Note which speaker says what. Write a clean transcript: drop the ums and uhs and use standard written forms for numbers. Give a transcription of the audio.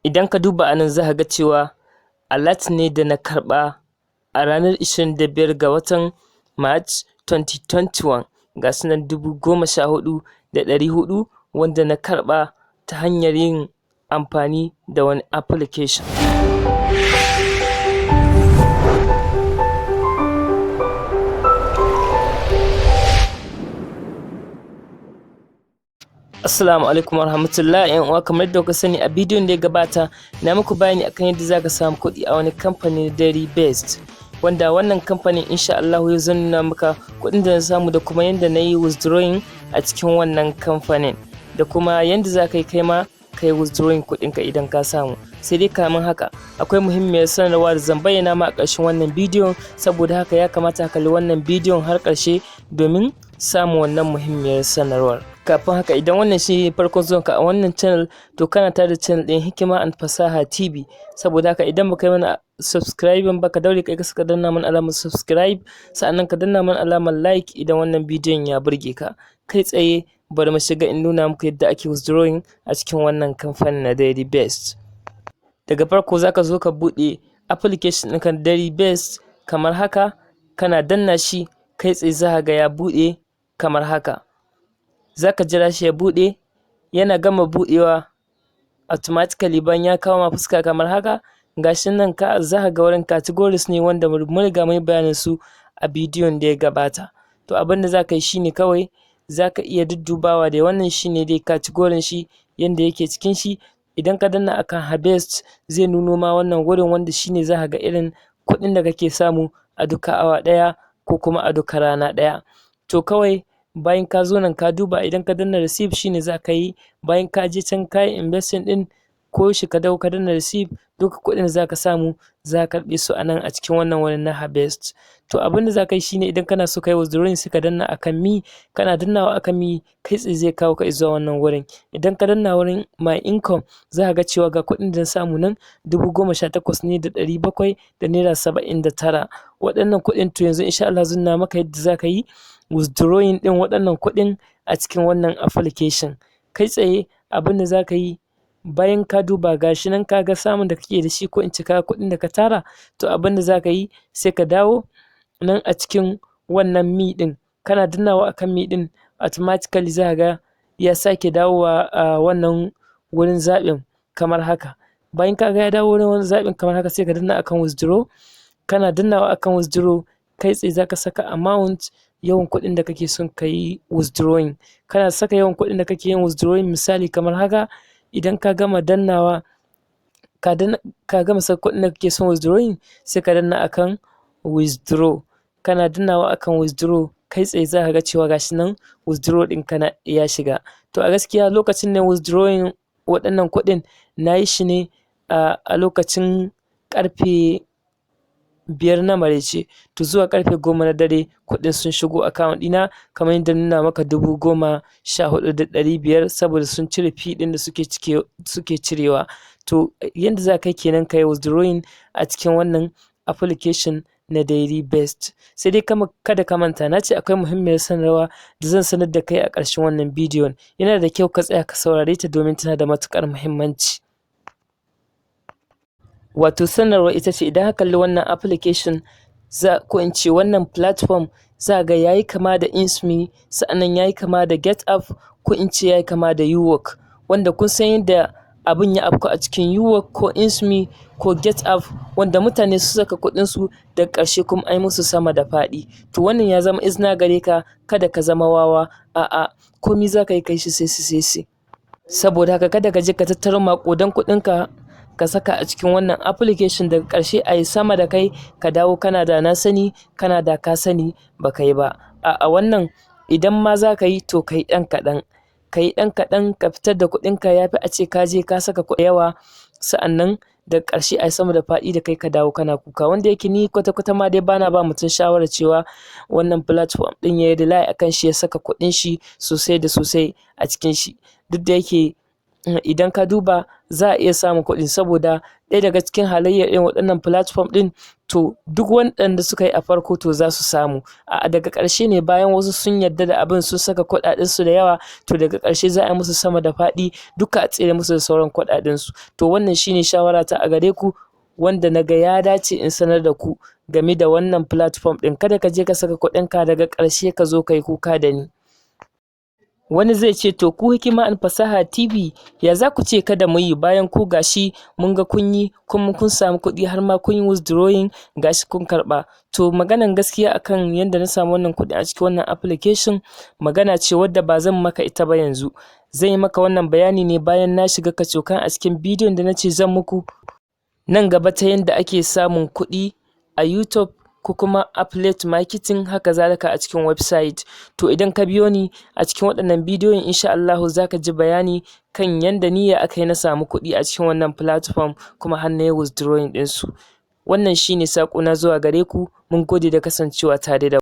Speaker 1: Idan ka duba anan za ka ga cewa alert ne da na karɓa a ranar 25 ga watan March 2021 ga su nan 14,400 wanda na karɓa ta hanyar yin amfani da wani application. Assalamu alaikum warahmatullahi yan uwa, kamar yadda kuka sani a bidiyon da ya gabata na muku bayani akan yadda zaka samu kuɗi a wani kamfani na dairyvest, wanda wannan kamfanin insha Allah yau zan nuna maka kuɗin da na samu da kuma yadda na yi withdrawing a cikin wannan kamfanin da kuma yadda za ka yi kai ma ka yi withdrawing kuɗinka idan ka samu. Sai dai kamin haka akwai muhimmiyar sanarwa da zan bayyana ma a ƙarshen wannan bidiyon, saboda haka ya kamata ka kalli wannan bidiyon har ƙarshe domin samun wannan muhimmiyar sanarwar. Kafin haka, idan wannan shi farkon zuwanka a wannan channel, to kana tare da channel ɗin Hikima and Fasaha TV. Saboda haka idan baka yi mana subscribing ba, ka daure kai ka danna mana alamar subscribe, sa'annan ka danna mana alamar like idan wannan bidiyon ya burge ka. Kai tsaye bari mu shiga in nuna muku yadda ake withdrawing a cikin wannan kamfanin na dairyvest. Daga farko zaka zo ka buɗe application ɗinka dairyvest kamar haka, kana danna shi kai tsaye za ka ga ya buɗe kamar haka. Zaka jira shi ya buɗe, yana gama buɗewa automatically bayan ya kawo ma fuska kamar haka, gashi nan za ka ga wurin categories ne wanda mun riga mun yi bayanin su a bidiyon da ya gabata. To abin da za ka yi shine kawai za ka iya duddubawa da wannan shine dai category shi yanda yake cikin shi. Idan ka danna akan harvest zai nuno ma wannan wurin wanda shine za ka ga irin kuɗin da kake samu a duka awa ɗaya ko kuma a duka rana ɗaya. To kawai bayan ka zo nan ka duba, idan ka danna receive shine za ka yi, bayan ka je can ka yi investing ɗin ko shi ka dawo ka danna receive, duka kuɗin da za ka samu za ka karɓe su a nan a cikin wannan wurin na harvest. To abin da za ka yi shine idan kana so ka yi withdrawing sai ka danna akan me, kana dannawa akan me kai tsaye zai kawo ka zuwa wannan wurin. Idan ka danna wurin my income za ka ga cewa ga kuɗin da na samu nan 18,779. Waɗannan kuɗin to yanzu insha Allah zan nuna maka yadda za ka yi withdrawing ɗin waɗannan kuɗin a cikin wannan application. Kai tsaye abin da za ka yi bayan ka duba gashi nan ka ga samun da kake da shi, ko in ce ka kuɗin da ka tara, to abin da za ka yi sai ka dawo nan a cikin wannan me ɗin, kana dannawa akan me ɗin automatically za ka ga ya sake dawowa a wannan wurin zaɓin kamar haka. Bayan ka ga ya dawo wurin zaɓin kamar haka sai ka danna akan withdraw, kana dannawa akan withdraw kai tsaye za ka saka amount, yawan kuɗin da kake son ka yi withdrawing. Kana saka yawan kuɗin da kake yin withdrawing misali kamar haka. Idan ka gama dannawa ka gama saka kuɗin da kake son withdrawing sai ka danna akan withdraw, kana dannawa akan withdraw kai tsaye za ka ga cewa gashi nan withdraw ɗin kana ya shiga. To a gaskiya lokacin da withdrawing waɗannan kuɗin na yi shi ne a lokacin ƙarfe 5 na maraice, to zuwa ƙarfe 10 na dare kuɗin sun shigo account ɗina kamar yadda nuna maka 14,500 saboda sun cire fee ɗin da suke cirewa. To yadda za ka yi kenan ka yi withdrawing a cikin wannan application na dairyvest. Sai dai kada ka manta, na ce akwai muhimmiyar sanarwa da zan sanar da kai a ƙarshen wannan bidiyon. Yana da kyau ka tsaya ka saurare ta domin tana da matuƙar muhimmanci. Wato sanarwa ita ce idan ka kalli wannan application ko in ce wannan platform za ga yayi kama da N15, sa'annan yayi kama da get up, ko in ce yayi kama da work, wanda kun san yadda abin ya afku a cikin work ko N15 ko get up, wanda mutane su saka kuɗin su da ƙarshe kuma ai musu sama da faɗi. To wannan ya zama izina gare ka, kada ka zama wawa, a'a komai za ka yi kai shi sai. Saboda haka kada ka je ka tattaro maƙudan kuɗinka ka saka a cikin wannan application, daga ƙarshe a yi sama da kai ka dawo kana da na sani, kana da ka sani ba ka yi ba. A wannan idan ma za ka yi to ka yi ɗan kaɗan, ka fitar da kuɗinka, ya fi a ce ka je ka saka kuɗi yawa sa'annan da ƙarshe a yi sama da faɗi da kai ka dawo kana kuka. Wanda yake ni kwata-kwata ma dai bana ba mutum shawarar cewa wannan platform ɗin ya yi rely akan shi ya saka kuɗin shi sosai da sosai a cikin shi, duk da yake idan ka duba za a iya samun kuɗi, saboda ɗaya daga cikin halayyar irin waɗannan platform ɗin, to duk waɗanda suka yi a farko to za su samu. Daga ƙarshe ne bayan wasu sun yarda da abin, sun saka kuɗaɗensu da yawa, to daga ƙarshe za a yi musu sama da faɗi duka a tsere musu da sauran kuɗaɗensu. To wannan shine shawara ta a gare ku, wanda na ga ya dace in sanar da ku game da wannan platform ɗin. Kada ka je ka saka kuɗinka daga ƙarshe ka zo ka yi kuka da ni. Wani zai ce to ku Hikima and Fasaha TV ya za ku ce kada mu yi, bayan ku gashi mun ga kun yi kuma kun samu kuɗi har ma kun yi withdrawing gashi kun karɓa. To maganan gaskiya akan yadda na samu wannan kuɗi a cikin wannan application, magana ce wadda ba zan maka ita ba yanzu. Zan yi maka wannan bayani ne bayan na shiga kacokan a cikin bidiyon da na ce zan muku nan gaba, ta yadda ake samun kuɗi a YouTube ko kuma affiliate marketing, haka zalika a cikin website. To idan ka biyo ni a cikin waɗannan bidiyoyin, insha Allah za ka ji bayani kan yanda niyya aka yi na samu kuɗi a cikin wannan platform kuma har na yi withdrawing ɗinsu. Wannan shine saƙona zuwa gare ku. Mun gode da kasancewa tare da